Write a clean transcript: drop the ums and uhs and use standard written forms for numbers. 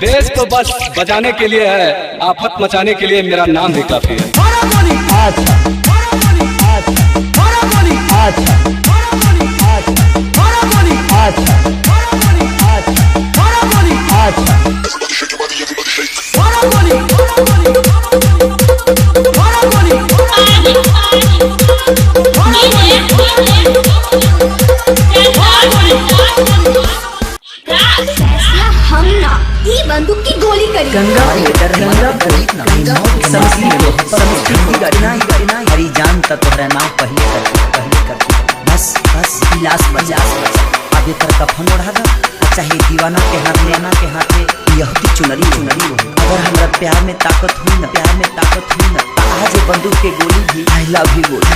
Base तो बस बजाने के लिए है, आफत मचाने के लिए मेरा नाम भी काफी है। हम ना ई बंदूक की गोली करी गंगा हरी जान तोहरा नाम पहले कर बस इलास बजा अब एकर कफन ओढ़ा दा चाहे दीवाना के हाथे यह की चुनरी अगर हमरा प्यार में ताकत हुई न आज बंदूक के गोली भी आई लव यू गोली